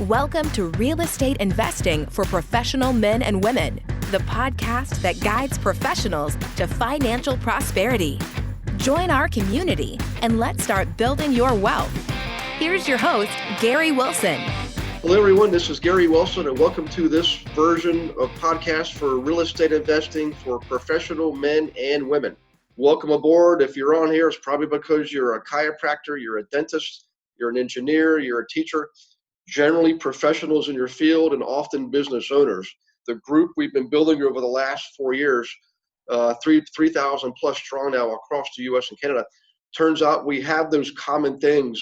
Welcome to Real Estate Investing for Professional Men and Women, the podcast that guides professionals to financial prosperity. Join our community and let's start building your wealth. Here's your host, Gary Wilson. Hello, everyone. This is Gary Wilson, and welcome to this version of podcast for real estate investing for professional men and women. Welcome aboard. If you're on here, it's probably because you're a chiropractor, you're a dentist, you're an engineer, you're a teacher, generally professionals in your field and often business owners. The group we've been building over the last 4 years, 3,000 plus strong now across the U.S. and Canada. Turns out we have those common things.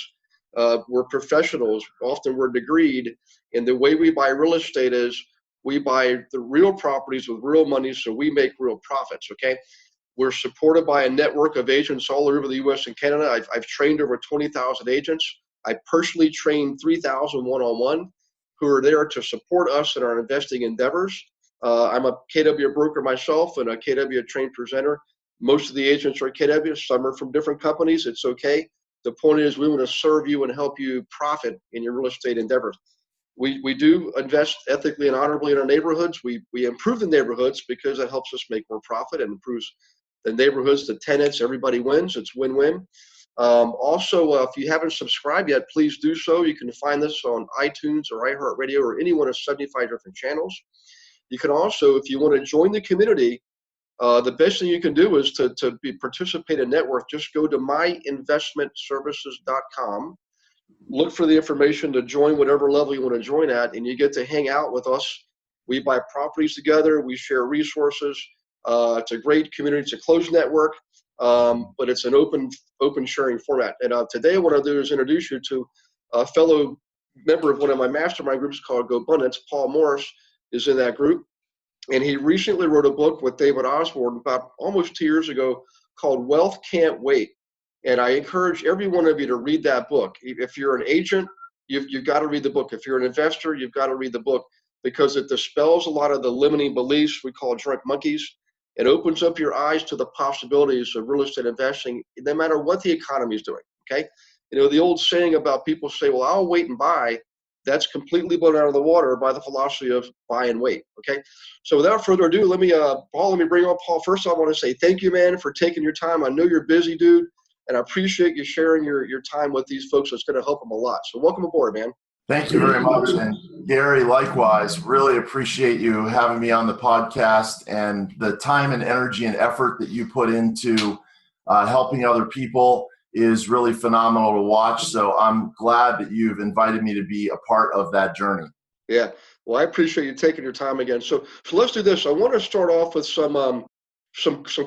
We're professionals, often we're degreed, and the way we buy real estate is we buy the real properties with real money, so we make real profits, okay? We're supported by a network of agents all over the U.S. and Canada. I've trained over 20,000 agents. I personally trained 3,000 one-on-one who are there to support us in our investing endeavors. I'm a KW broker myself and a KW trained presenter. Most of the agents are KW. Some are from different companies. It's okay. The point is we want to serve you and help you profit in your real estate endeavors. We do invest ethically and honorably in our neighborhoods. We improve the neighborhoods because that helps us make more profit and improves the neighborhoods, the tenants, everybody wins. It's win-win. Also, if you haven't subscribed yet, please do so. You can find this on iTunes or iHeartRadio or any one of 75 different channels. You can also, if you want to join the community, the best thing you can do is to participate in network. Just go to myinvestmentservices.com. Look for the information to join whatever level you want to join at, and you get to hang out with us. We buy properties together. We share resources. It's a great community. It's a closed network. But it's an open sharing format. And today what I'll do is introduce you to a fellow member of one of my mastermind groups called GoBundance. Paul Morris is in that group. And he recently wrote a book with David Osborne about almost 2 years ago called Wealth Can't Wait. And I encourage every one of you to read that book. If you're an agent, you've got to read the book. If you're an investor, you've got to read the book because it dispels a lot of the limiting beliefs we call drunk monkeys. It opens up your eyes to the possibilities of real estate investing, no matter what the economy is doing, okay? You know, the old saying about people say, well, I'll wait and buy, that's completely blown out of the water by the philosophy of buy and wait, okay? So without further ado, let me bring on Paul. First, I want to say thank you, man, for taking your time. I know you're busy, dude, and I appreciate you sharing your time with these folks. It's going to help them a lot. So welcome aboard, man. Thank you very much. And Gary, likewise, really appreciate you having me on the podcast and the time and energy and effort that you put into helping other people is really phenomenal to watch. So I'm glad that you've invited me to be a part of that journey. Yeah. Well, I appreciate you taking your time again. So let's do this. I want to start off with some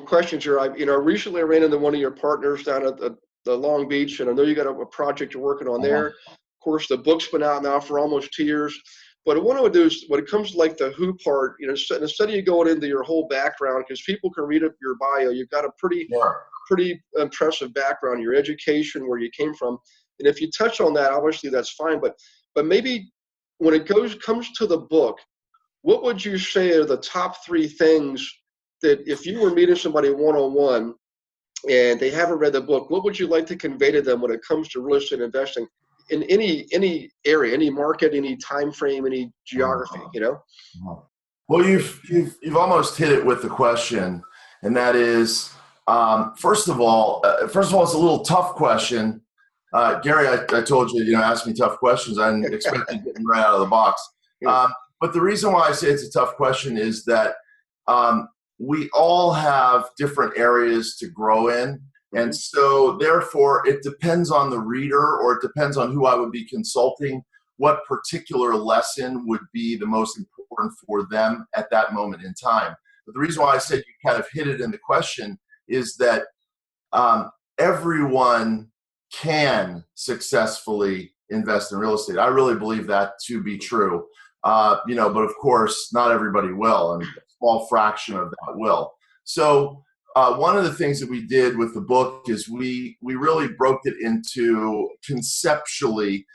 questions here. I recently ran into one of your partners down at the Long Beach, and I know you got a project you're working on there. Of course, the book's been out now for almost 2 years. But what I want to do is, when it comes to like the who part, instead of you going into your whole background, because people can read up your bio, you've got a pretty impressive background, your education, where you came from. And if you touch on that, obviously that's fine. But maybe when it comes to the book, what would you say are the top 3 things that if you were meeting somebody one-on-one and they haven't read the book, what would you like to convey to them when it comes to real estate investing? In any area, any market, any time frame, any geography, Well, you've almost hit it with the question, and that is, first of all, it's a little tough question. Gary, I told you, ask me tough questions. I didn't expect you to get them right out of the box. But the reason why I say it's a tough question is that we all have different areas to grow in. And so therefore it depends on the reader, or it depends on who I would be consulting, what particular lesson would be the most important for them at that moment in time. But the reason why I said you kind of hit it in the question is that everyone can successfully invest in real estate. I really believe that to be true. But of course, not everybody will, and a small fraction of that will. So one of the things that we did with the book is we really broke it into conceptually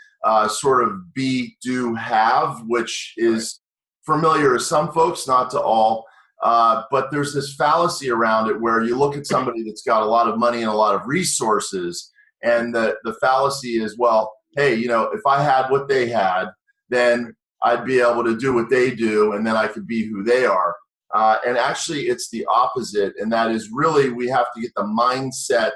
sort of be, do, have, which is familiar to some folks, not to all. But there's this fallacy around it where you look at somebody that's got a lot of money and a lot of resources, and the fallacy is, well, hey, if I had what they had, then I'd be able to do what they do, and then I could be who they are. And actually, it's the opposite, and that is really we have to get the mindset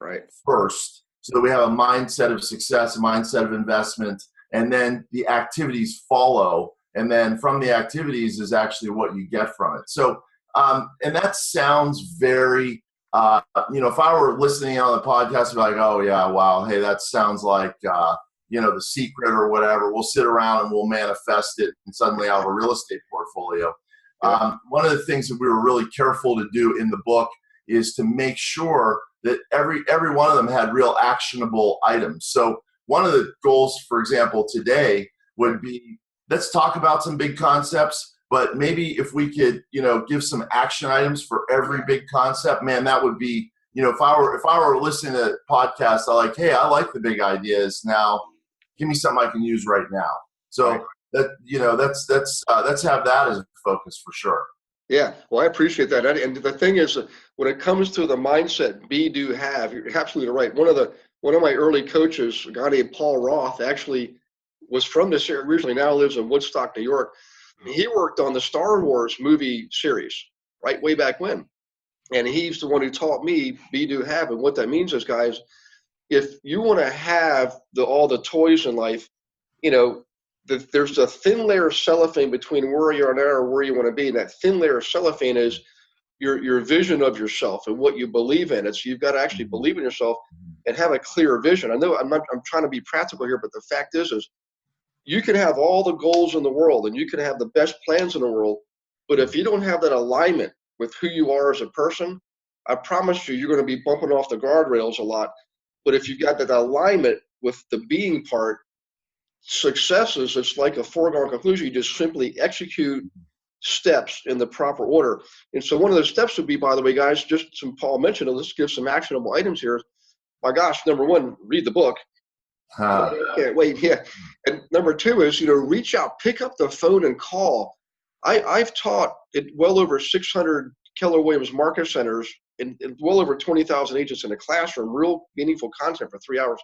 right first, so that we have a mindset of success, a mindset of investment, and then the activities follow. And then from the activities is actually what you get from it. So, and that sounds very, if I were listening on the podcast, I'd be like, oh yeah, wow, hey, that sounds like, The Secret or whatever. We'll sit around and we'll manifest it, and suddenly I have a real estate portfolio. One of the things that we were really careful to do in the book is to make sure that every one of them had real actionable items. So one of the goals, for example, today would be, let's talk about some big concepts, but maybe if we could, give some action items for every big concept, man, that would be, if I were listening to podcasts, hey, I like the big ideas. Now give me something I can use right now. So let's have that as a focus for sure. Yeah, well, I appreciate that. And the thing is, when it comes to the mindset, be, do, have, you're absolutely right. One of my early coaches, a guy named Paul Roth, actually was from this area originally, now lives in Woodstock, New York. He worked on the Star Wars movie series, right, way back when. And he's the one who taught me be, do, have. And what that means is, guys, if you want to have all the toys in life, there's a thin layer of cellophane between where you are now or where you want to be. And that thin layer of cellophane is your vision of yourself and what you believe in. It's you've got to actually believe in yourself and have a clear vision. I know I'm trying to be practical here, but the fact is you can have all the goals in the world and you can have the best plans in the world, but if you don't have that alignment with who you are as a person, I promise you're going to be bumping off the guardrails a lot. But if you got that alignment with the being part, success is, it's like a foregone conclusion. You just simply execute steps in the proper order. And so one of the steps would be, by the way, guys, just some Paul mentioned, let's give some actionable items here. My gosh, number one, read the book. I can't wait. Yeah. And number two is, reach out, pick up the phone and call. I've taught at well over 600 Keller Williams market centers and well over 20,000 agents in a classroom, real meaningful content for 3 hours.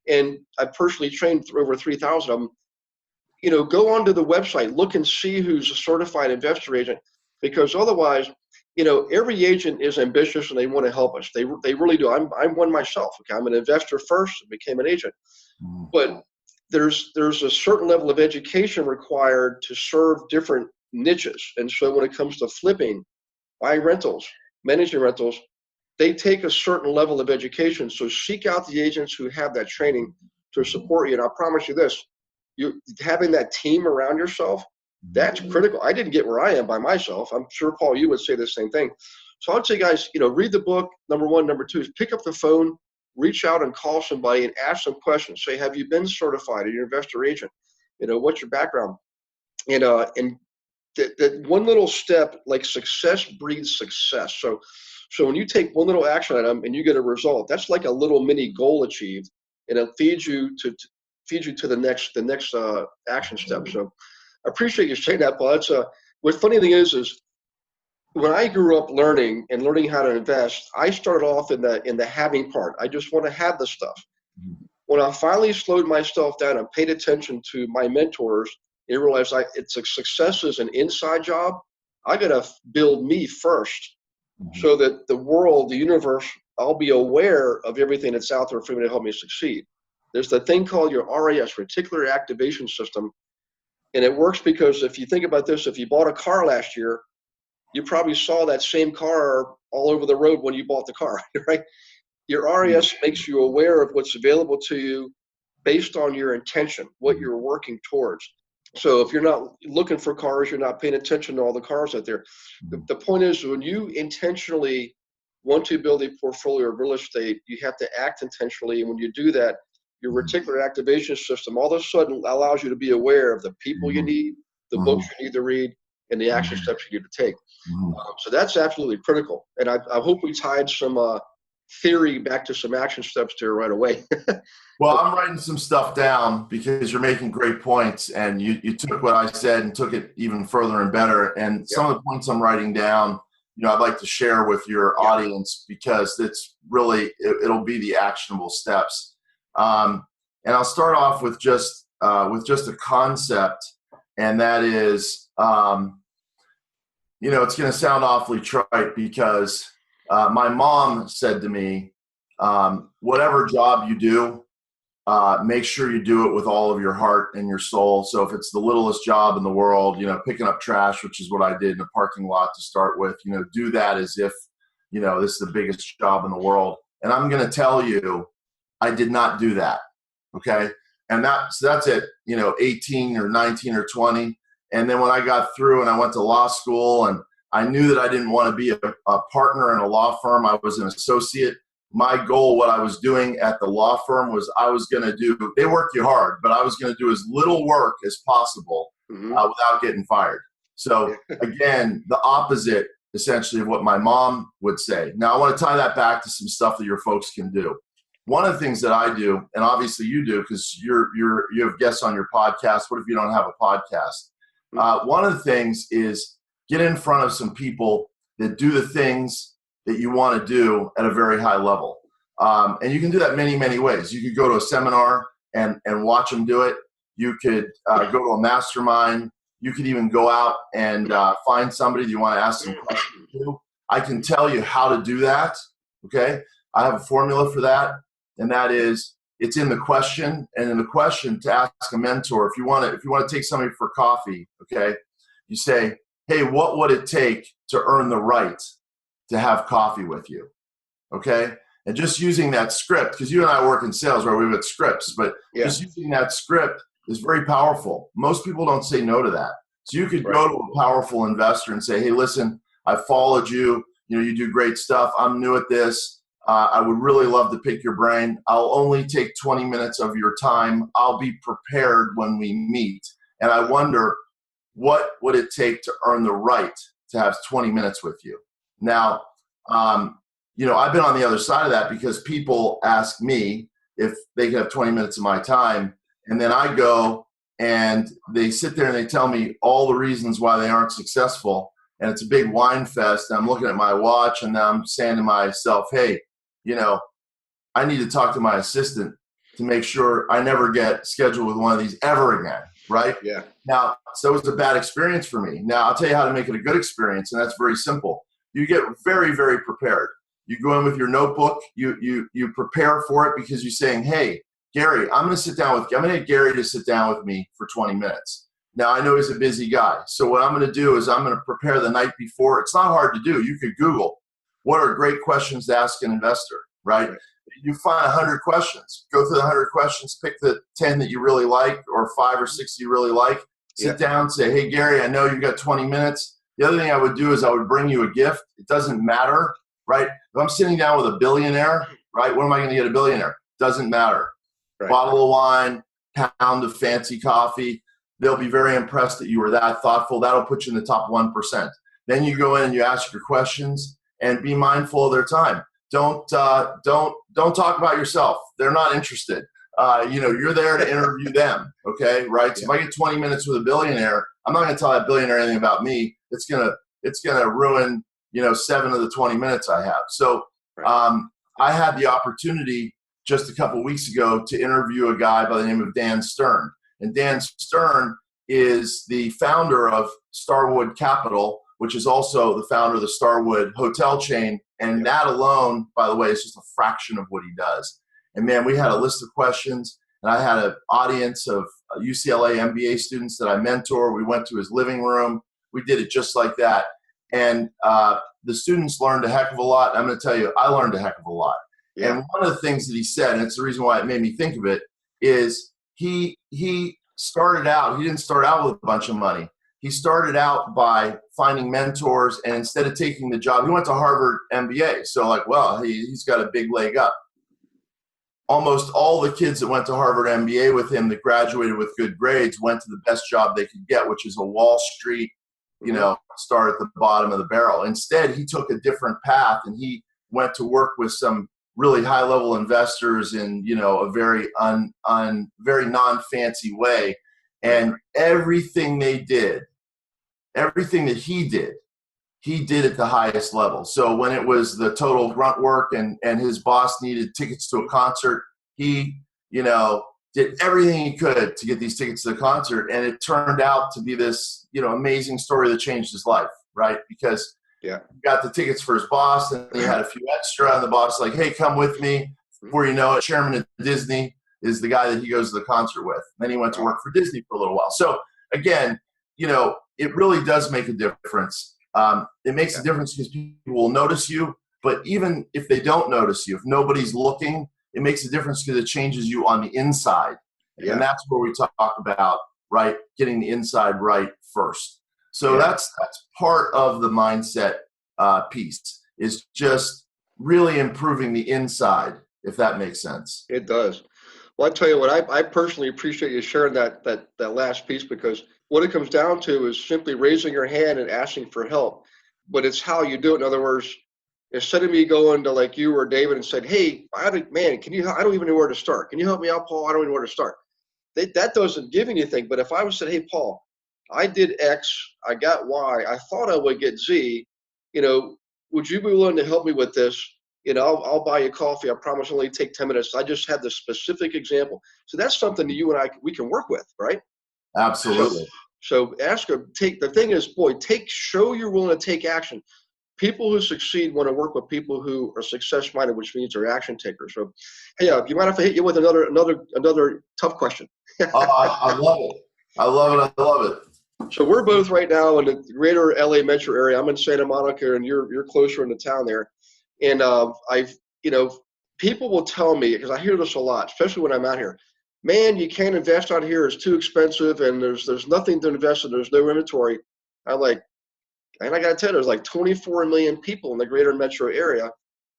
And I personally trained over 3,000 of them. Go onto the website, look and see who's a certified investor agent, because otherwise, every agent is ambitious and they want to help us. They really do. I'm one myself. Okay, I'm an investor first and became an agent, but there's a certain level of education required to serve different niches. And so when it comes to flipping, buying rentals, managing rentals, they take a certain level of education. So seek out the agents who have that training to support you. And I promise you this, having that team around yourself, that's critical. I didn't get where I am by myself. I'm sure, Paul, you would say the same thing. So I'd say, guys, read the book, number one. Number two is pick up the phone, reach out and call somebody and ask some questions. Say, have you been certified? Are you an investor agent? What's your background? And that one little step, like success breeds success. So when you take one little action item and you get a result, that's like a little mini goal achieved, and it feeds you to the next action step. So I appreciate you saying that, Paul. What funny thing is when I grew up learning how to invest, I started off in the having part. I just want to have the stuff. When I finally slowed myself down and paid attention to my mentors, I realized success is an inside job. I got to build me first, so that the world, the universe, I'll be aware of everything that's out there for me to help me succeed. There's the thing called your RAS, Reticular Activation System. And it works because if you think about this, if you bought a car last year, you probably saw that same car all over the road when you bought the car, right? Your RAS makes you aware of what's available to you based on your intention, what you're working towards. So if you're not looking for cars, you're not paying attention to all the cars out there. The point is, when you intentionally want to build a portfolio of real estate, you have to act intentionally. And when you do that, your reticular activation system all of a sudden allows you to be aware of the people you need, the books you need to read, and the action steps you need to take. So that's absolutely critical. And I hope we tied some theory back to some action steps there right away. Well, I'm writing some stuff down because you're making great points, and you took what I said and took it even further and better. And some of the points I'm writing down, I'd like to share with your audience, because it's really, it'll be the actionable steps. And I'll start off with just with just a concept, and that is, it's going to sound awfully trite because my mom said to me, whatever job you do, make sure you do it with all of your heart and your soul. So if it's the littlest job in the world, picking up trash, which is what I did in a parking lot to start with, do that as if, this is the biggest job in the world. And I'm going to tell you, I did not do that. Okay. And that's at, 18 or 19 or 20. And then when I got through and I went to law school and I knew that I didn't want to be a partner in a law firm, I was an associate. My goal, what I was doing at the law firm was I was going to do, they work you hard, but I was going to do as little work as possible without getting fired. So again, the opposite essentially of what my mom would say. Now I want to tie that back to some stuff that your folks can do. One of the things that I do, and obviously you do because you have guests on your podcast. What if you don't have a podcast? One of the things is get in front of some people that do the things that you want to do at a very high level. And you can do that many, many ways. You could go to a seminar and watch them do it. You could go to a mastermind. You could even go out and find somebody that you want to ask some questions to. I can tell you how to do that. Okay. I have a formula for that. And that is, it's in the question. And in the question to ask a mentor, if you want to take somebody for coffee, okay, you say, hey, what would it take to earn the right to have coffee with you? Okay. And just using that script, because you and I work in sales where we have scripts, but just using that script is very powerful. Most people don't say no to that. So you could go to a powerful investor and say, hey, listen, I followed you. You do great stuff. I'm new at this. I would really love to pick your brain. I'll only take 20 minutes of your time. I'll be prepared when we meet. And I wonder, what would it take to earn the right to have 20 minutes with you? Now, I've been on the other side of that because people ask me if they could have 20 minutes of my time. And then I go and they sit there and they tell me all the reasons why they aren't successful. And it's a big whine fest. And I'm looking at my watch and I'm saying to myself, hey, I need to talk to my assistant to make sure I never get scheduled with one of these ever again. Right? Yeah. Now, so it was a bad experience for me. Now, I'll tell you how to make it a good experience. And that's very simple. You get very, very prepared. You go in with your notebook. You prepare for it because you're saying, hey, Gary, I'm going to get Gary to sit down with me for 20 minutes. Now, I know he's a busy guy. So what I'm going to do is I'm going to prepare the night before. It's not hard to do. You could Google what are great questions to ask an investor, right? You find 100 questions. Go through the 100 questions, pick the 10 that you really like or 5 or 6 you really like. Sit down, say, hey, Gary, I know you've got 20 minutes. The other thing I would do is I would bring you a gift. It doesn't matter, right? If I'm sitting down with a billionaire, right, what am I going to get a billionaire? Doesn't matter. Right. Bottle of wine, pound of fancy coffee. They'll be very impressed that you were that thoughtful. That'll put you in the top 1%. Then you go in and you ask your questions and be mindful of their time. Don't talk about yourself. They're not interested. You're there to interview them. Okay. Right. So if I get 20 minutes with a billionaire, I'm not going to tell that billionaire anything about me. It's going to ruin, 7 of the 20 minutes I have. So, I had the opportunity just a couple of weeks ago to interview a guy by the name of Dan Stern. And Dan Stern is the founder of Starwood Capital, which is also the founder of the Starwood hotel chain. And that alone, by the way, is just a fraction of what he does. And man, we had a list of questions and I had an audience of UCLA MBA students that I mentor. We went to his living room. We did it just like that. And the students learned a heck of a lot. I'm going to tell you, I learned a heck of a lot. Yeah. And one of the things that he said, and it's the reason why it made me think of it, is he started out, he didn't start out with a bunch of money. He started out by finding mentors, and instead of taking the job, he went to Harvard MBA. So he's got a big leg up. Almost all the kids that went to Harvard MBA with him that graduated with good grades went to the best job they could get, which is a Wall Street, start at the bottom of the barrel. Instead, he took a different path and he went to work with some really high-level investors in, a very very non-fancy way. And everything they did, everything that he did at the highest level. So when it was the total grunt work and his boss needed tickets to a concert, he, did everything he could to get these tickets to the concert, and it turned out to be this, amazing story that changed his life, right? Because he got the tickets for his boss, and he had a few extra, and the boss like, hey, come with me. Before you know it, chairman of Disney is the guy that he goes to the concert with. Then he went to work for Disney for a little while. So again, it really does make a difference. It makes a difference because people will notice you, but even if they don't notice you, if nobody's looking, it makes a difference because it changes you on the inside. And that's where we talk about, right, getting the inside right first. So that's part of the mindset piece, is just really improving the inside, if that makes sense. It does. Well, I tell you what, I personally appreciate you sharing that last piece, because what it comes down to is simply raising your hand and asking for help. But it's how you do it. In other words, instead of me going to like you or David and said, hey, I don't even know where to start. Can you help me out, Paul? I don't even know where to start. That doesn't give anything. But if I was said, hey, Paul, I did X, I got Y, I thought I would get Z, would you be willing to help me with this? I'll buy you coffee. I promise only take 10 minutes. I just had the specific example. So that's something that you and I, we can work with, right? Absolutely. So show you're willing to take action. People who succeed want to work with people who are success-minded, which means they're action takers. So, hey, do you mind if I hit you with another tough question? I love it. I love it. So we're both right now in the greater LA metro area. I'm in Santa Monica, and you're closer into town there. And people will tell me, because I hear this a lot, especially when I'm out here, man, you can't invest out here. It's too expensive, and there's nothing to invest in. There's no inventory. I'm like, and I got to tell you, there's like 24 million people in the greater metro area.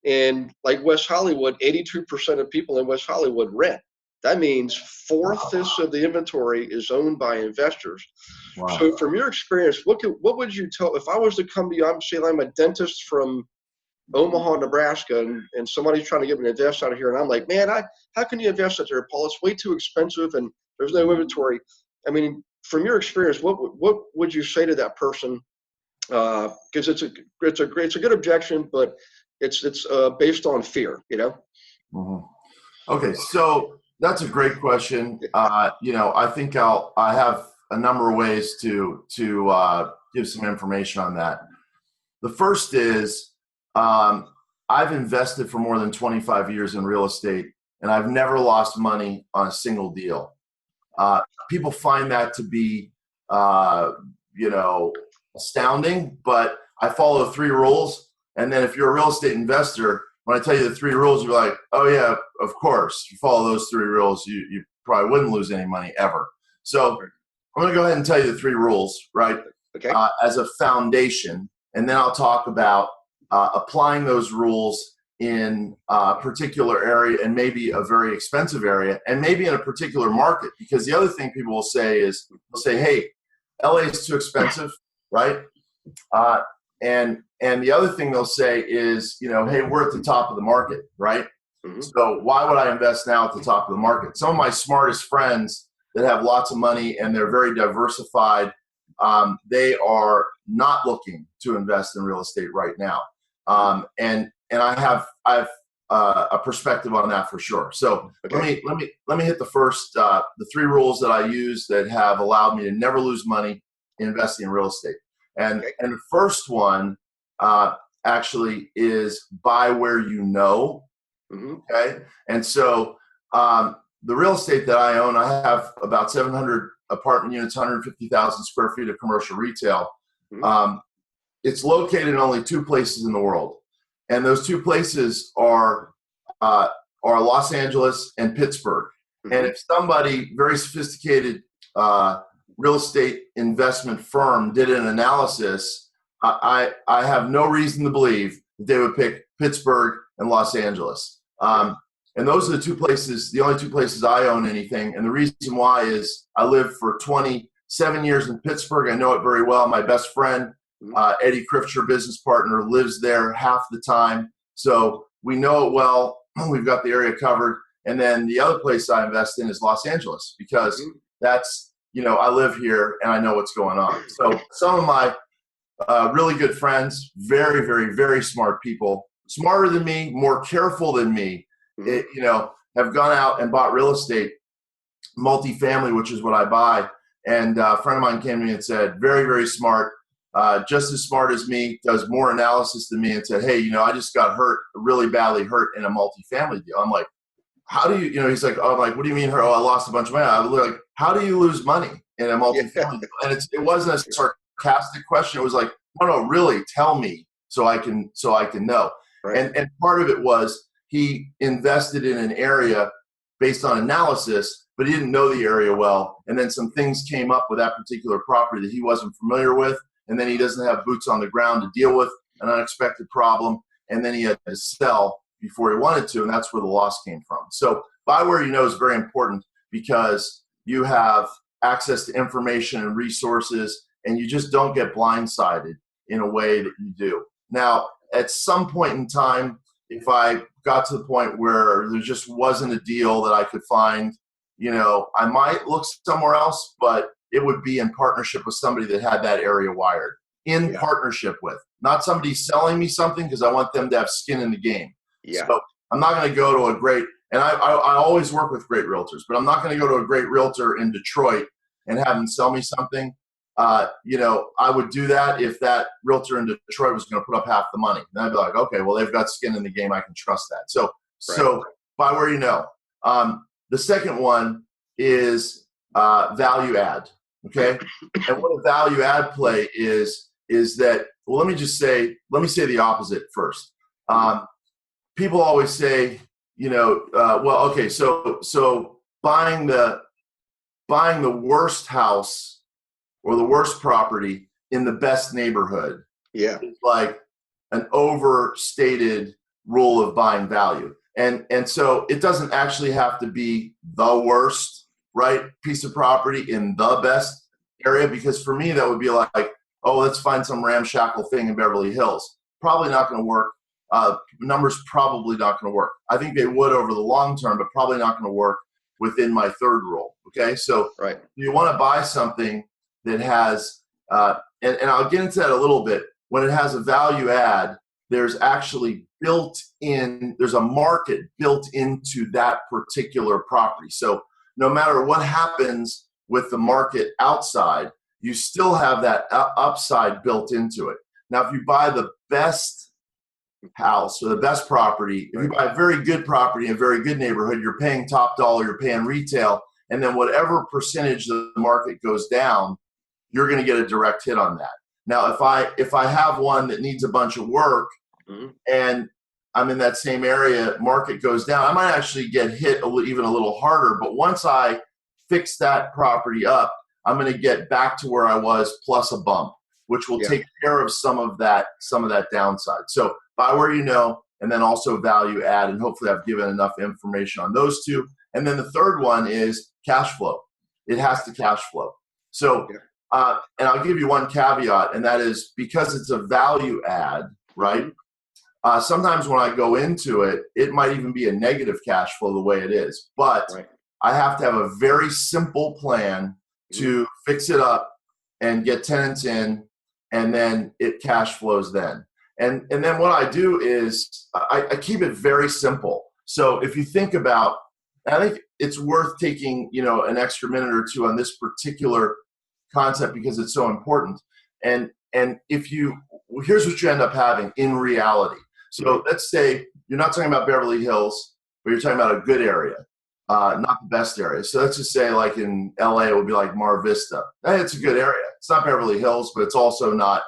And like West Hollywood, 82% of people in West Hollywood rent. That means 4/5 of the inventory is owned by investors. Wow. So from your experience, what would you tell, if I was to come to you, I'm a dentist from Omaha, Nebraska, and somebody's trying to get me to invest out of here, and I'm like, man, how can you invest out there, Paul? It's way too expensive, and there's no inventory. I mean, from your experience, what would you say to that person? Because it's a good objection, but it's based on fear, Mm-hmm. Okay, so that's a great question. I think I have a number of ways to give some information on that. The first is, I've invested for more than 25 years in real estate, and I've never lost money on a single deal. People find that to be, astounding, but I follow the 3 rules. And then if you're a real estate investor, when I tell you the 3 rules, you're like, oh yeah, of course. If you follow those 3 rules, you probably wouldn't lose any money ever. So I'm going to go ahead and tell you the 3 rules, right? Okay. As a foundation, and then I'll talk about applying those rules in a particular area, and maybe a very expensive area, and maybe in a particular market. Because the other thing people will say is, hey, LA is too expensive, right? And the other thing they'll say is, hey, we're at the top of the market, right? Mm-hmm. So why would I invest now at the top of the market? Some of my smartest friends that have lots of money and they're very diversified, they are not looking to invest in real estate right now. And I have a perspective on that for sure. So let me hit the 3 rules that I use that have allowed me to never lose money investing in real estate. And the first one actually is buy where you know. Mm-hmm. Okay. And so the real estate that I own, I have about 700 apartment units, 150,000 square feet of commercial retail. Mm-hmm. It's located in only 2 places in the world. And those 2 places are Los Angeles and Pittsburgh. Mm-hmm. And if somebody, very sophisticated real estate investment firm, did an analysis, I have no reason to believe that they would pick Pittsburgh and Los Angeles. And those are the 2 places, the only 2 places I own anything. And the reason why is I lived for 27 years in Pittsburgh. I know it very well. My best friend, Eddie Kriftscher, business partner, lives there half the time. So we know it well. We've got the area covered. And then the other place I invest in is Los Angeles, because that's, I live here and I know what's going on. So some of my really good friends, very, very, very smart people, smarter than me, more careful than me, have gone out and bought real estate multifamily, which is what I buy. And a friend of mine came to me and said, very, very smart, just as smart as me, does more analysis than me, and said, hey, I just got hurt, really badly hurt in a multifamily deal. I'm like, how do you, he's like, oh, I'm like, what do you mean hurt? Oh, I lost a bunch of money. I was like, how do you lose money in a multifamily deal? And it wasn't a sarcastic question. It was like, no, really, tell me so I can know. Right. And part of it was he invested in an area based on analysis, but he didn't know the area well. And then some things came up with that particular property that he wasn't familiar with. And then he doesn't have boots on the ground to deal with an unexpected problem. And then he had to sell before he wanted to. And that's where the loss came from. So buy where you know is very important, because you have access to information and resources, and you just don't get blindsided in a way that you do. Now, at some point in time, if I got to the point where there just wasn't a deal that I could find, I might look somewhere else, but it would be in partnership with somebody that had that area wired. Partnership with, not somebody selling me something because I want them to have skin in the game. Yeah. So I'm not going to go to a great, and I always work with great realtors, but I'm not going to go to a great realtor in Detroit and have them sell me something. I would do that if that realtor in Detroit was going to put up half the money. And I'd be like, okay, well, they've got skin in the game. I can trust that. So buy where you know. The second one is value add. Okay. And what a value add play is that, well, let me say the opposite first. People always say, so buying the worst house or the worst property in the best neighborhood is like an overstated rule of buying value. And so it doesn't actually have to be the worst, right, piece of property in the best area, because for me that would be like, oh, let's find some ramshackle thing in Beverly Hills. Probably not going to work. Numbers probably not going to work. I think they would over the long term, but probably not going to work within my third rule. Okay, so you want to buy something that has, and I'll get into that a little bit. When it has a value add, there's actually there's a market built into that particular property. So no matter what happens with the market outside, you still have that upside built into it. Now, if you buy the best house or the best property, if you buy a very good property in a very good neighborhood, you're paying top dollar, you're paying retail, and then whatever percentage the market goes down, you're going to get a direct hit on that. Now, if I have one that needs a bunch of work and I'm in that same area, market goes down, I might actually get hit even a little harder. But once I fix that property up, I'm going to get back to where I was plus a bump, which will take care of some of that downside. So buy where you know, and then also value add. And hopefully I've given enough information on those two. And then the third one is cash flow. It has to cash flow. So, and I'll give you one caveat, and that is because it's a value add, right? Sometimes when I go into it, it might even be a negative cash flow the way it is. But I have to have a very simple plan to fix it up and get tenants in, and then it cash flows then. And then what I do is I keep it very simple. So if you think about, and I think it's worth taking, an extra minute or two on this particular concept because it's so important. And here's what you end up having in reality. So let's say you're not talking about Beverly Hills, but you're talking about a good area, not the best area. So let's just say like in LA, it would be like Mar Vista. Hey, it's a good area. It's not Beverly Hills, but it's also not,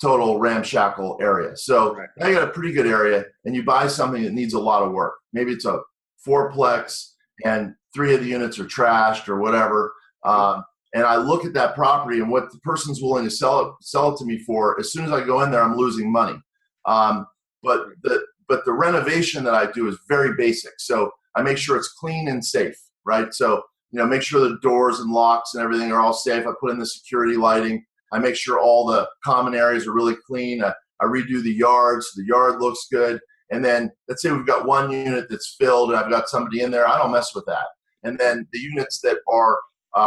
total ramshackle area. So now you got a pretty good area and you buy something that needs a lot of work. Maybe it's a fourplex and 3 of the units are trashed or whatever. And I look at that property and what the person's willing to sell it to me for. As soon as I go in there, I'm losing money. But the renovation that I do is very basic. So I make sure it's clean and safe, right? So, make sure the doors and locks and everything are all safe. I put in the security lighting. I make sure all the common areas are really clean. I redo the yard so the yard looks good. And then let's say we've got one unit that's filled and I've got somebody in there. I don't mess with that. And then the units that are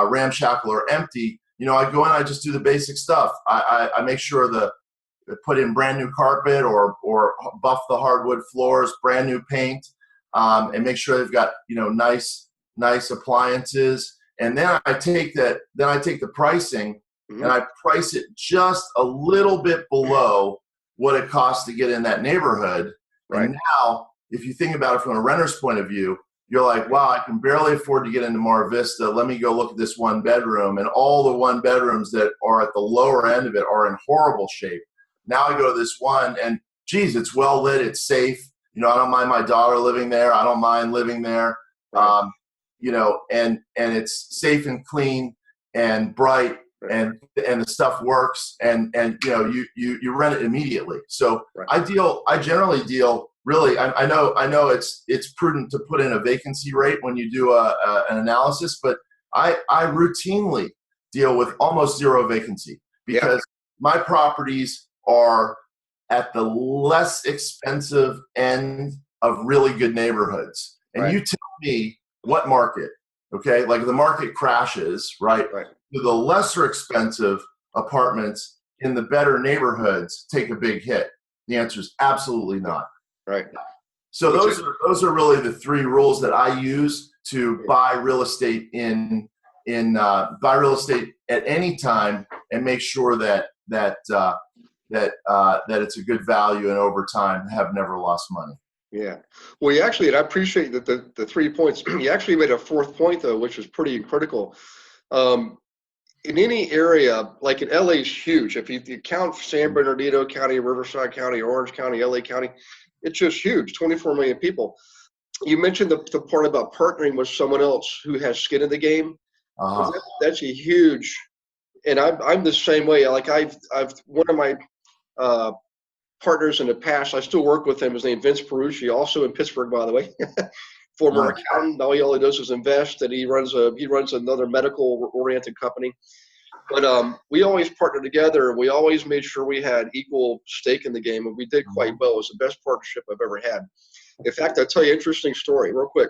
ramshackle or empty, I go in, I just do the basic stuff. I make sure put in brand new carpet or buff the hardwood floors, brand new paint, and make sure they've got, nice nice appliances, and then I take the pricing and I price it just a little bit below what it costs to get in that neighborhood. Right. And now, if you think about it from a renter's point of view, you're like, wow, I can barely afford to get into Mar Vista. Let me go look at this one bedroom. And all the one bedrooms that are at the lower end of it are in horrible shape. Now I go to this one and, geez, it's well lit. It's safe. I don't mind my daughter living there. I don't mind living there. Right. And it's safe and clean and bright, and the stuff works, and you rent it immediately. So right. I generally deal really. I know it's prudent to put in a vacancy rate when you do an analysis, but I routinely deal with almost zero vacancy because my properties are at the less expensive end of really good neighborhoods. And Right. you tell me what market, okay? Like the market crashes, right? The lesser expensive apartments in the better neighborhoods take a big hit. The answer is absolutely not. Right. So those are really the three rules that I use to buy real estate buy real estate at any time and make sure that it's a good value, and over time have never lost money. Yeah. Well, you actually, and I appreciate that the 3 points. You actually made a fourth point though, which is pretty critical. In any area, like in LA is huge. If you count San Bernardino County, Riverside County, Orange County, LA County, it's just huge, 24 million people. You mentioned the part about partnering with someone else who has skin in the game. That's a huge, and I'm the same way. Like I've one of my partners in the past, I still work with him. His name Vince Perucci, also in Pittsburgh, by the way. Former accountant. All he does is invest, and he runs another medical oriented company. But we always partnered together, and we always made sure we had equal stake in the game, and we did quite well. It was the best partnership I've ever had. In fact, I'll tell you an interesting story real quick.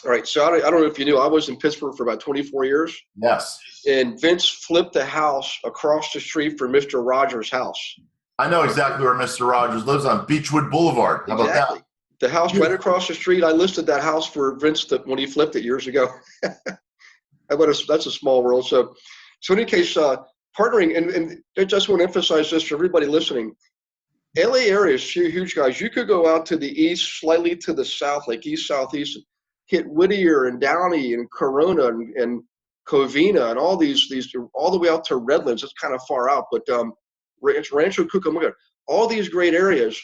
All right, so I don't know if you knew, I was in Pittsburgh for about 24 years. Yes. And Vince flipped the house across the street from Mr. Rogers' house. I know exactly where Mr. Rogers lives, on Beechwood Boulevard. How about that? The house right across the street. I listed that house for Vince when he flipped it years ago. That's a small world. So in any case, partnering, and I just want to emphasize this for everybody listening. LA area is huge, guys. You could go out to the east, slightly to the south, like east, southeast, hit Whittier and Downey and Corona and Covina and all these all the way out to Redlands. It's kind of far out, but it's Rancho Cucamonga. All these great areas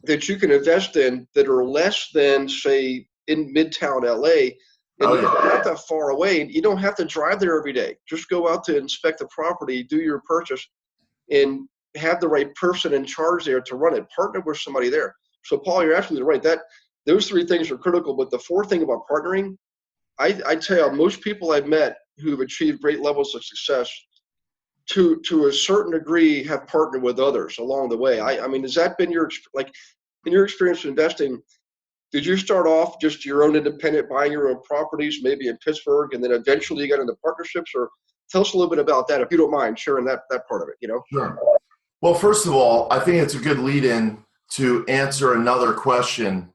that you can invest in that are less than, say, in Midtown LA, and you're not that far away. You don't have to drive there every day. Just go out to inspect the property, do your purchase, and have the right person in charge there to run it. Partner with somebody there. So, Paul, you're absolutely right. Those three things are critical. But the fourth thing about partnering, I tell you, most people I've met who have achieved great levels of success, to a certain degree, have partnered with others along the way. I mean, has that been in your experience investing? Did you start off just your own independent, buying your own properties, maybe in Pittsburgh, and then eventually you got into partnerships? Or tell us a little bit about that, if you don't mind sharing that part of it. Sure. Well, first of all, I think it's a good lead-in to answer another question,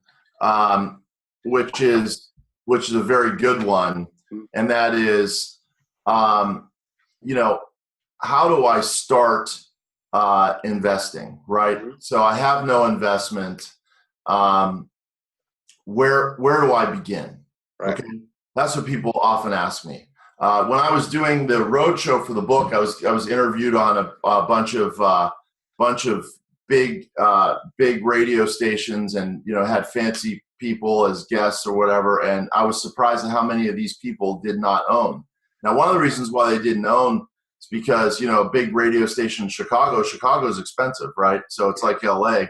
which is a very good one, and that is, how do I start investing, right? So I have no investment. Where do I begin? Right. Okay, that's what people often ask me. When I was doing the roadshow for the book, I was interviewed on a bunch of big radio stations, and had fancy people as guests or whatever. And I was surprised at how many of these people did not own. Now, one of the reasons why they didn't own is because a big radio station in Chicago is expensive, right? So it's like LA.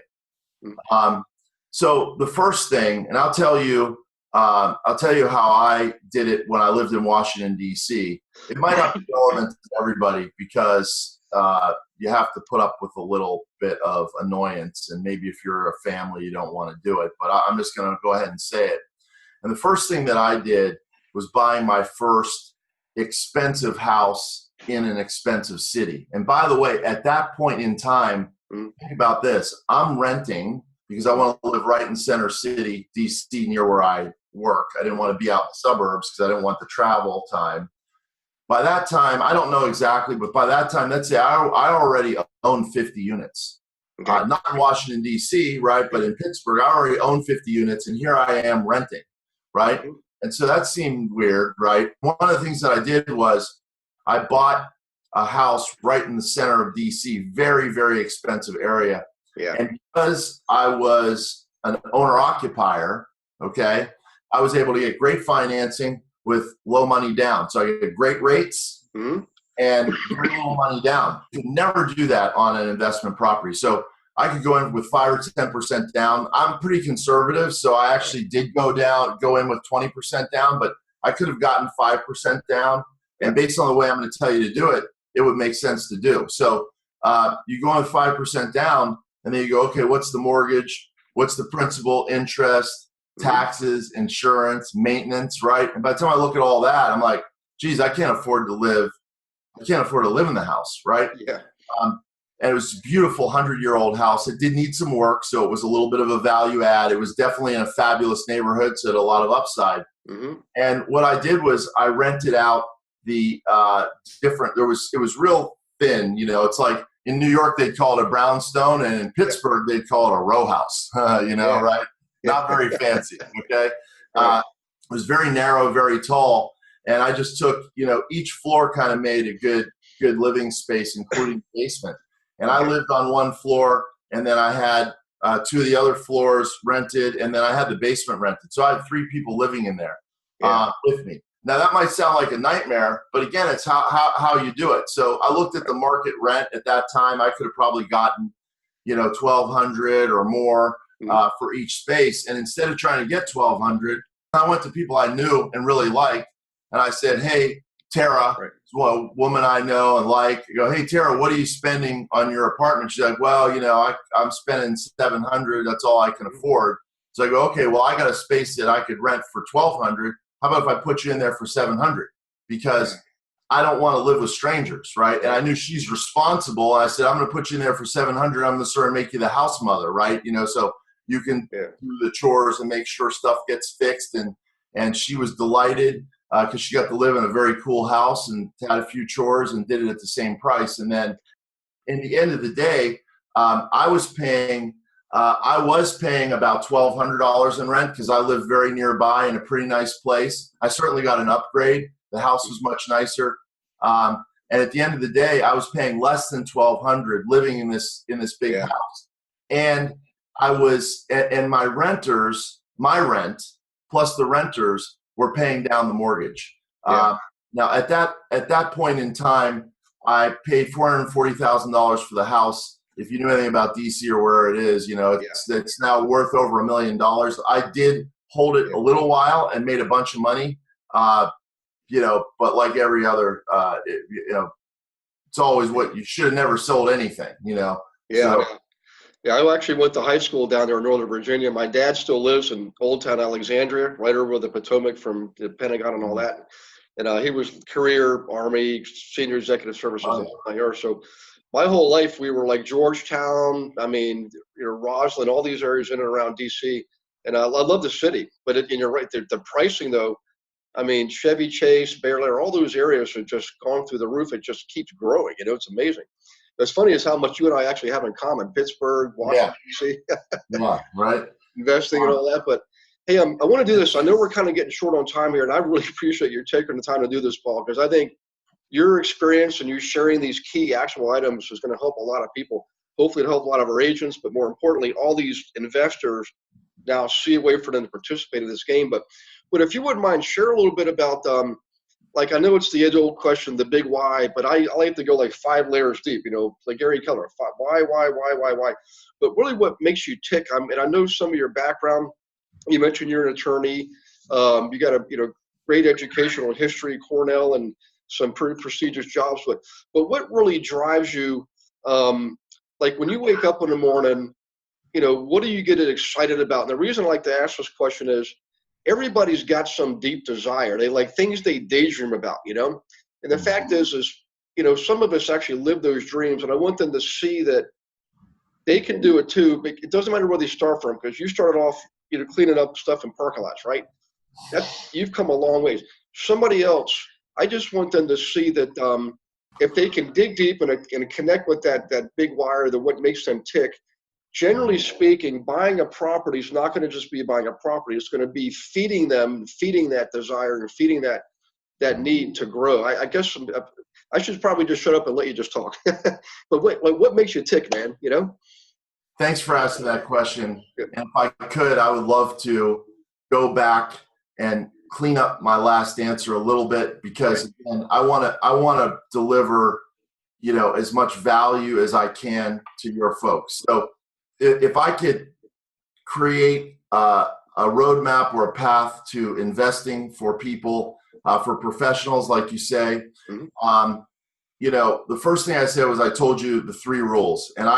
So the first thing, and I'll tell you how I did it when I lived in Washington, D.C. It might not be relevant to everybody because you have to put up with a little bit of annoyance, and maybe if you're a family, you don't want to do it. But I'm just going to go ahead and say it. And the first thing that I did was buying my first expensive house in an expensive city. And by the way, at that point in time, think about this. I'm renting because I want to live right in center city, DC, near where I work. I didn't want to be out in the suburbs because I didn't want the travel time. By that time, I don't know exactly, but by that time, let's say I already own 50 units. Okay. Not in Washington, D.C., right? But in Pittsburgh, I already own 50 units, and here I am renting, right? Mhm. And so that seemed weird, right? One of the things that I did was I bought a house right in the center of D.C., very, very expensive area. Yeah. And because I was an owner-occupier, okay, I was able to get great financing with low money down. So I get great rates Mhm. and very little money down. You can never do that on an investment property. So I could go in with 5 or 10% down. I'm pretty conservative, so I actually did go in with 20% down, but I could have gotten 5% down. And based on the way I'm going to tell you to do it, it would make sense to do. So you go in with 5% down, and then you go, okay, what's the mortgage? What's the principal, interest, taxes, insurance, maintenance, right? And by the time I look at all that, I'm like, geez, I can't afford to live in the house, right? Yeah. And it was a beautiful 100-year-old house. It did need some work, so it was a little bit of a value add. It was definitely in a fabulous neighborhood, so it had a lot of upside. Mm-hmm. And what I did was I rented out the it was real thin. You know, it's like in New York, they'd call it a brownstone, and in Pittsburgh, they'd call it a row house, right? Not very fancy, okay? Right. It was very narrow, very tall, and I just took, each floor kind of made a good living space, including the basement. And I lived on one floor, and then I had 2 of the other floors rented, and then I had the basement rented. So I had 3 people living in there with me. Now, that might sound like a nightmare, but again, it's how you do it. So I looked at the market rent at that time. I could have probably gotten, $1,200 or more for each space. And instead of trying to get $1,200, I went to people I knew and really liked, and I said, hey, Tara, a woman I know and like, I go, hey, Tara, what are you spending on your apartment? She's like, well, I'm spending $700. That's all I can afford. So I go, okay, well, I got a space that I could rent for $1,200. How about if I put you in there for $700? Because I don't want to live with strangers, right? And I knew she's responsible. And I said, I'm going to put you in there for $700. I'm going to sort of make you the house mother, right? So you can do the chores and make sure stuff gets fixed. And she was delighted because she got to live in a very cool house and had a few chores and did it at the same price. And then in the end of the day, I was paying about $1,200 in rent because I lived very nearby in a pretty nice place. I certainly got an upgrade. The house was much nicer. And at the end of the day, I was paying less than $1,200 living in this big house. And my rent plus the renters were paying down the mortgage. Now at that point in time, I paid $440,000 for the house. If you knew anything about DC or where it is, it's now worth over $1 million. I did hold it a little while and made a bunch of money, but like every other, it's always what you should have never sold anything, Yeah. So, yeah, I actually went to high school down there in Northern Virginia. My dad still lives in Old Town Alexandria, right over the Potomac from the Pentagon and all that. And he was career Army, senior executive services here. So my whole life, we were like Georgetown, Roslyn, all these areas in and around D.C. And I love the city. But and you're right, the pricing, though, Chevy Chase, Bear Lake, all those areas are just gone through the roof. It just keeps growing. It's amazing. What's funny is how much you and I actually have in common. Pittsburgh, Washington, D.C. Right. Investing and all that. But, hey, I want to do this. I know we're kind of getting short on time here, and I really appreciate you taking the time to do this, Paul, because I think your experience and you sharing these key actionable items is going to help a lot of people. Hopefully it'll help a lot of our agents, but more importantly, all these investors now see a way for them to participate in this game. But if you wouldn't mind, share a little bit about I know it's the age-old question, the big why, but I like to go like 5 layers deep, like Gary Keller, why? But really what makes you tick, and I know some of your background, you mentioned you're an attorney, you got a great educational history, Cornell, and some pretty prestigious jobs, but what really drives you, like when you wake up in the morning, what do you get excited about? And the reason I like to ask this question is, everybody's got some deep desire. They like things they daydream about, And the fact is, some of us actually live those dreams, and I want them to see that they can do it too. But it doesn't matter where they start from, because you started off, cleaning up stuff in parking lots, right? you've come a long ways. Somebody else, I just want them to see that if they can dig deep and connect with that big wire, what makes them tick. Generally speaking, buying a property is not going to just be buying a property. It's going to be feeding that desire and feeding that need to grow. I guess I should probably just shut up and let you just talk. But what makes you tick, man? You know? Thanks for asking that question. And if I could, I would love to go back and clean up my last answer a little bit, because again, I want to deliver, as much value as I can to your folks. So if I could create a roadmap or a path to investing for people, for professionals, like you say, the first thing I said was, I told you the 3 rules. And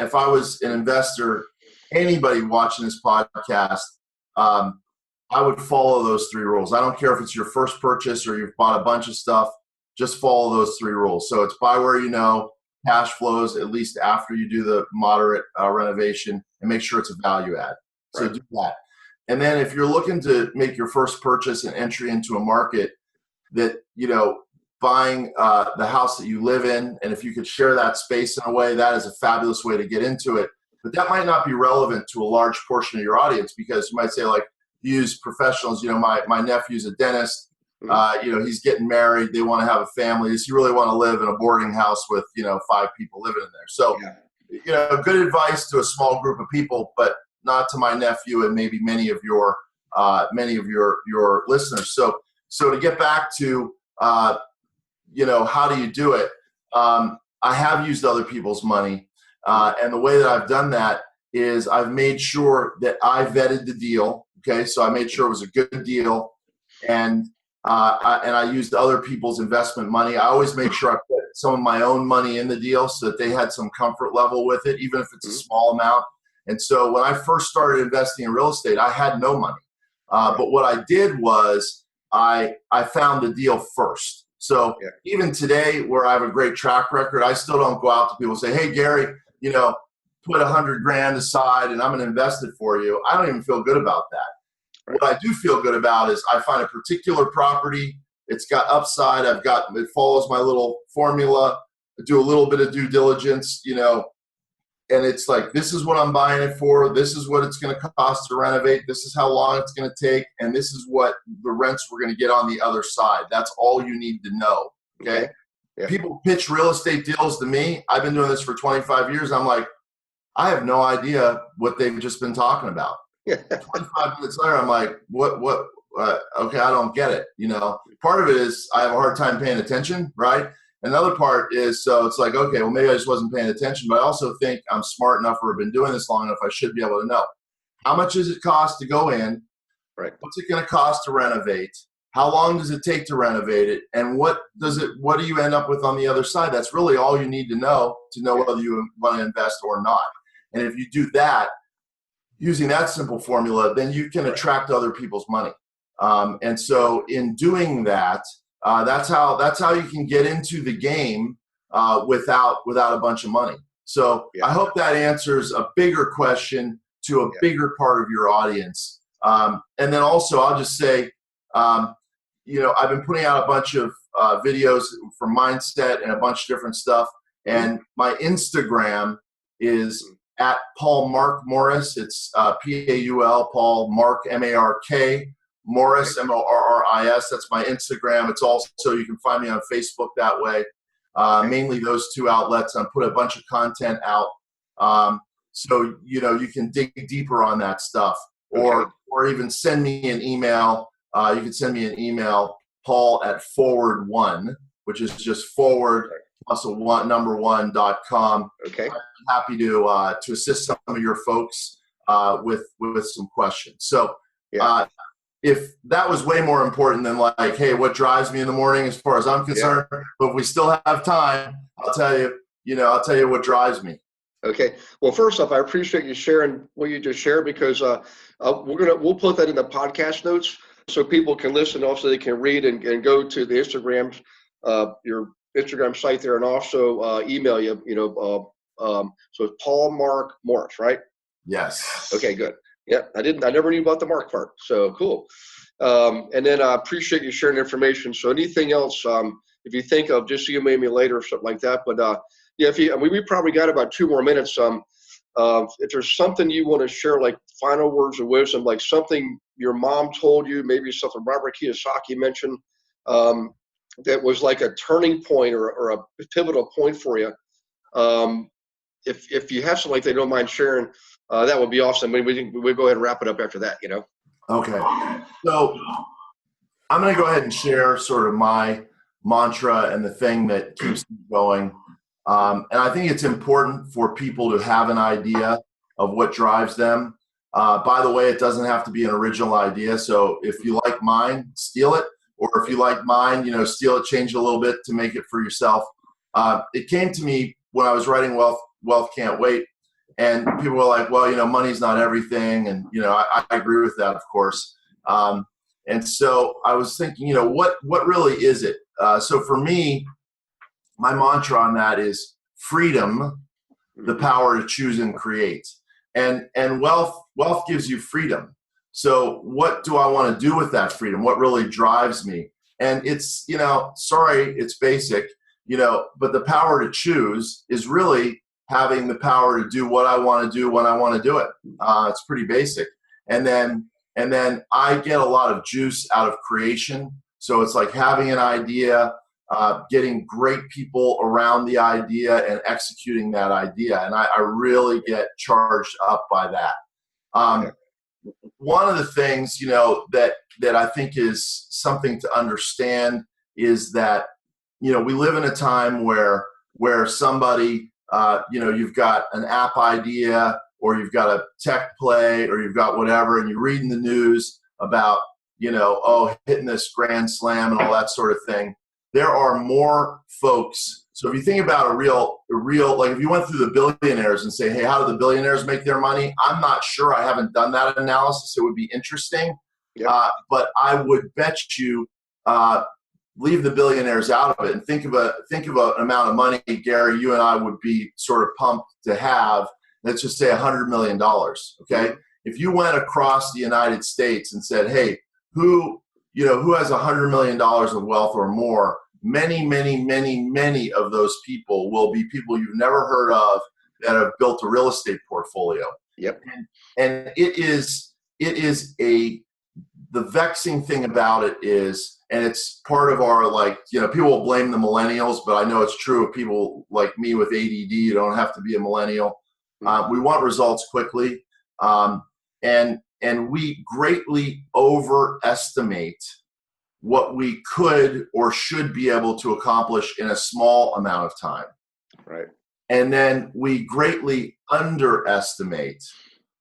if I was an investor, anybody watching this podcast, I would follow those 3 rules. I don't care if it's your first purchase or you've bought a bunch of stuff, just follow those 3 rules. So it's buy where you know, cash flows at least after you do the moderate renovation, and make sure it's a value add. So do that. And then if you're looking to make your first purchase and entry into a market that, buying the house that you live in, and if you could share that space in a way, that is a fabulous way to get into it. But that might not be relevant to a large portion of your audience, because you might say, like, use professionals. My nephew's a dentist. He's getting married. They want to have a family. Does he really want to live in a boarding house with 5 people living in there? So, good advice to a small group of people, but not to my nephew and maybe many of your listeners. So to get back to how do you do it? I have used other people's money, and the way that I've done that is I've made sure that I vetted the deal. Okay, so I made sure it was a good deal, and I used other people's investment money. I always make sure I put some of my own money in the deal so that they had some comfort level with it, even if it's a small amount. And so when I first started investing in real estate, I had no money. But what I did was I found the deal first. So even today, where I have a great track record, I still don't go out to people and say, "Hey, Gary, put $100,000 aside and I'm going to invest it for you." I don't even feel good about that. What I do feel good about is I find a particular property. It's got upside. It follows my little formula. I do a little bit of due diligence, and it's like, this is what I'm buying it for. This is what it's going to cost to renovate. This is how long it's going to take. And this is what the rents we're going to get on the other side. That's all you need to know. Okay. Yeah. People pitch real estate deals to me. I've been doing this for 25 years. I'm like, I have no idea what they've just been talking about. 25 minutes later, I'm like, what, okay, I don't get it. Part of it is I have a hard time paying attention, right? Another part is, so it's like, okay, well, maybe I just wasn't paying attention, but I also think I'm smart enough or have been doing this long enough, I should be able to know. How much does it cost to go in? Right. What's it going to cost to renovate? How long does it take to renovate it? And what do you end up with on the other side? That's really all you need to know whether you want to invest or not. And if you do that, using that simple formula, then you can attract other people's money. And so in doing that, that's how you can get into the game without a bunch of money. So I hope that answers a bigger question to a bigger part of your audience. And then also I'll just say, I've been putting out a bunch of videos for mindset and a bunch of different stuff. And my Instagram is at Paul Mark Morris. It's Paul Paul Mark MARK Morris MORRIS. That's my Instagram. It's also, you can find me on Facebook that way. Mainly those 2 outlets. I put a bunch of content out, so you can dig deeper on that stuff, or even send me an email. You can send me an email, Paul at forward1, which is just forward plus a one.com. Okay. I'm happy to assist some of your folks with some questions. So if that was way more important than like, hey, what drives me in the morning as far as I'm concerned, but if we still have time, I'll tell you what drives me. Okay. Well, first off, I appreciate you sharing what you just shared, because we'll put that in the podcast notes so people can listen. Also, they can read and go to the Instagram, your Instagram site there, and also email you. So it's Paul Mark Morris, right? Yes. Okay, good. Yeah, I never knew about the Mark part. So cool. And then I appreciate you sharing information. So anything else, if you think of, just email me later or something like that. But yeah, we probably got about 2 more minutes. If there's something you want to share, like final words of wisdom, like something your mom told you, maybe something Robert Kiyosaki mentioned, that was like a turning point or a pivotal point for you. If you have something like that, don't mind sharing, that would be awesome. We'll go ahead and wrap it up after that, Okay. So I'm going to go ahead and share sort of my mantra and the thing that keeps me going. And I think it's important for people to have an idea of what drives them. By the way, it doesn't have to be an original idea. So if you like mine, steal it. Or if you like mine, steal it, change it a little bit to make it for yourself. It came to me when I was writing Wealth Can't Wait. And people were like, well, money's not everything. And, I agree with that, of course. And so I was thinking, what really is it? So for me, my mantra on that is freedom, the power to choose and create. And wealth gives you freedom. So what do I want to do with that freedom? What really drives me? And it's, sorry, it's basic, but the power to choose is really having the power to do what I want to do when I want to do it. It's pretty basic. And then I get a lot of juice out of creation. So it's like having an idea, getting great people around the idea and executing that idea. And I really get charged up by that. One of the things, that I think is something to understand is that, we live in a time where somebody, you've got an app idea or you've got a tech play or you've got whatever, and you're reading the news about, hitting this grand slam and all that sort of thing. There are more folks. So if you think about a real, like if you went through the billionaires and say, hey, how do the billionaires make their money? I'm not sure. I haven't done that analysis. It would be interesting. Yep. But I would bet you, leave the billionaires out of it and think of an amount of money, Gary, you and I would be sort of pumped to have. Let's just say $100 million. Okay. If you went across the United States and said, hey, who has $100 million of wealth or more, many, many, many, many of those people will be people you've never heard of that have built a real estate portfolio. Yep. And the vexing thing about it is, and it's part of our, people will blame the millennials, but I know it's true of people like me with ADD. You don't have to be a millennial. We want results quickly. And we greatly overestimate what we could or should be able to accomplish in a small amount of time. Right. And then we greatly underestimate,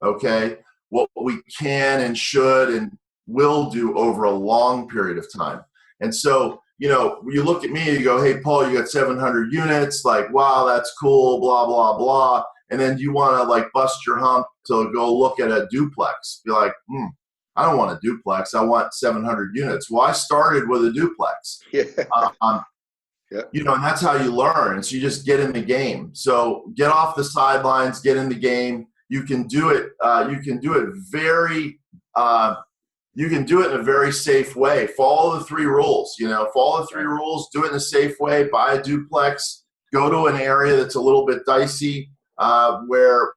what we can and should and will do over a long period of time. And so, you look at me and you go, hey, Paul, you got 700 units, like, wow, that's cool, blah, blah, blah. And then you want to bust your hump to go look at a duplex. Be like, I don't want a duplex. I want 700 units. Well, I started with a duplex. Yeah. And that's how you learn. And so you just get in the game. So get off the sidelines, get in the game. You can do it. You can do it in a very safe way. Follow the 3 rules. Follow the 3 rules. Do it in a safe way. Buy a duplex. Go to an area that's a little bit dicey. Where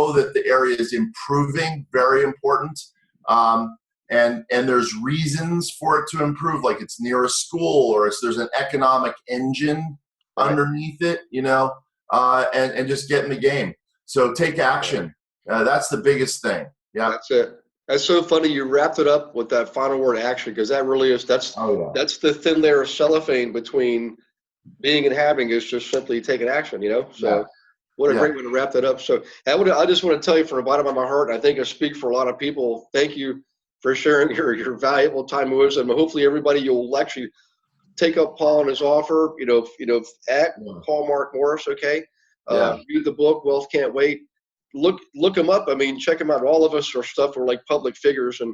that the area is improving, very important, and there's reasons for it to improve, like it's near a school or there's an economic engine underneath it, and just get in the game. So take action. That's the biggest thing. Yeah, that's it. That's so funny. You wrapped it up with that final word, action, because that really is that's the thin layer of cellophane between being and having is just simply taking action, So what a great way to wrap that up. So I just want to tell you from the bottom of my heart, I think I speak for a lot of people. Thank you for sharing your valuable time and wisdom. Hopefully everybody, you'll actually take up Paul and his offer, at Paul Mark Morris. Okay. Read the book, Wealth Can't Wait. Look him up. I mean, check him out. All of us are stuff. We're like public figures, and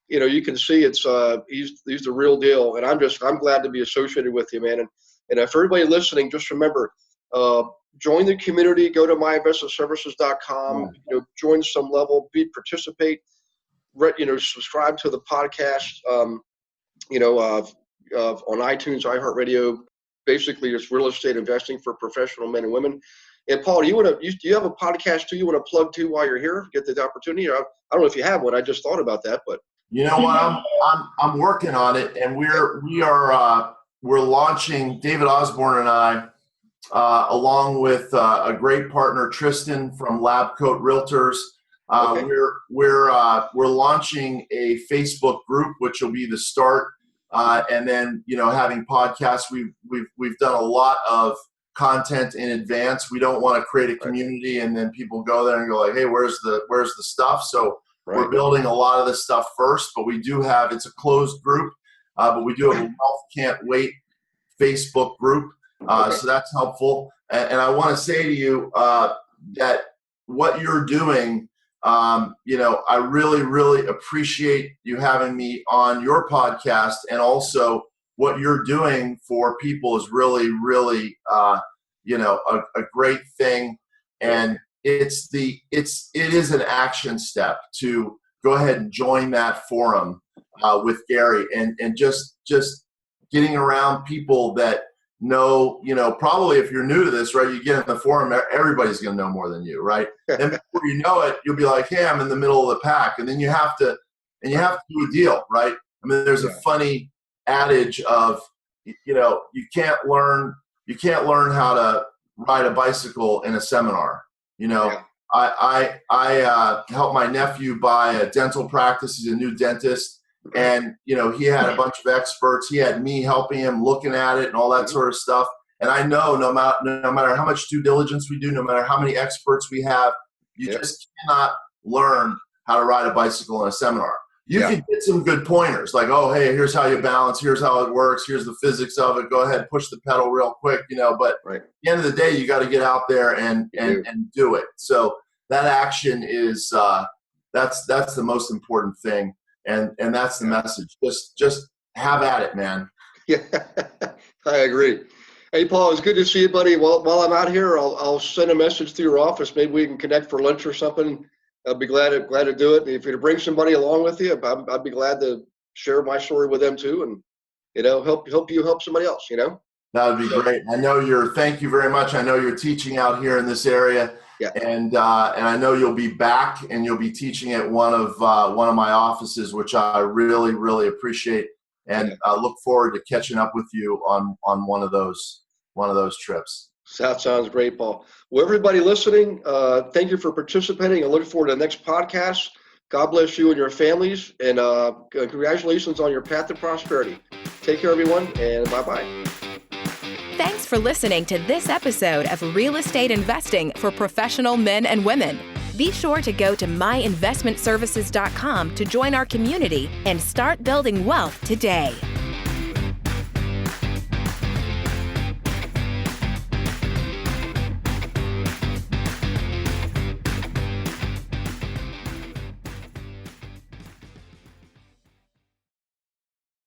you can see it's he's the real deal. And I'm glad to be associated with you, man. And if everybody listening, just remember, join the community. Go to myinvestmentservices.com. Join some level. Participate. subscribe to the podcast, on iTunes, iHeartRadio. Basically, it's real estate investing for professional men and women. And Paul, do you have a podcast too you want to plug to while you're here? Get the opportunity. I don't know if you have one. I just thought about that, but you know what? I'm working on it, and we're launching. David Osborne and I, along with a great partner, Tristan from Lab Coat Realtors. Okay. We're launching a Facebook group, which will be the start, and then having podcasts. We've done a lot of content in advance. We don't want to create a community and then people go there and go like, hey, where's the stuff? So we're building a lot of this stuff first, but we do have, it's a closed group, but we do have a Wealth Can't Wait Facebook group. So that's helpful. And I want to say to you that what you're doing, I really, really appreciate you having me on your podcast, and also what you're doing for people is really, really, a great thing. And it is an action step to go ahead and join that forum with Gary, and just getting around people that know, probably if you're new to this, right, you get in the forum, everybody's going to know more than you, right? And before you know it, you'll be like, hey, I'm in the middle of the pack. And then you have to do a deal, right? I mean, there's a funny adage of, you can't learn how to ride a bicycle in a seminar. I helped my nephew buy a dental practice. He's a new dentist. And, he had a bunch of experts. He had me helping him, looking at it and all that sort of stuff. And I know no matter how much due diligence we do, no matter how many experts we have, you just cannot learn how to ride a bicycle in a seminar. You can get some good pointers like, oh, hey, here's how you balance. Here's how it works. Here's the physics of it. Go ahead, push the pedal real quick, but at the end of the day, you got to get out there and do it. So that action is, that's the most important thing. And that's the message. Just have at it, man. Yeah, I agree. Hey, Paul, it's good to see you, buddy. While I'm out here, I'll send a message to your office. Maybe we can connect for lunch or something. I'll be glad to do it. If you bring somebody along with you, I'd be glad to share my story with them too, and help you help somebody else. That would be great. Thank you very much. I know you're teaching out here in this area. Yeah. And I know you'll be back and you'll be teaching at one of my offices, which I really, really appreciate. And I look forward to catching up with you on one of those trips. That sounds great, Paul. Well, everybody listening, thank you for participating. I look forward to the next podcast. God bless you and your families, and congratulations on your path to prosperity. Take care, everyone, and bye-bye. Thanks for listening to this episode of Real Estate Investing for Professional Men and Women. Be sure to go to myinvestmentservices.com to join our community and start building wealth today.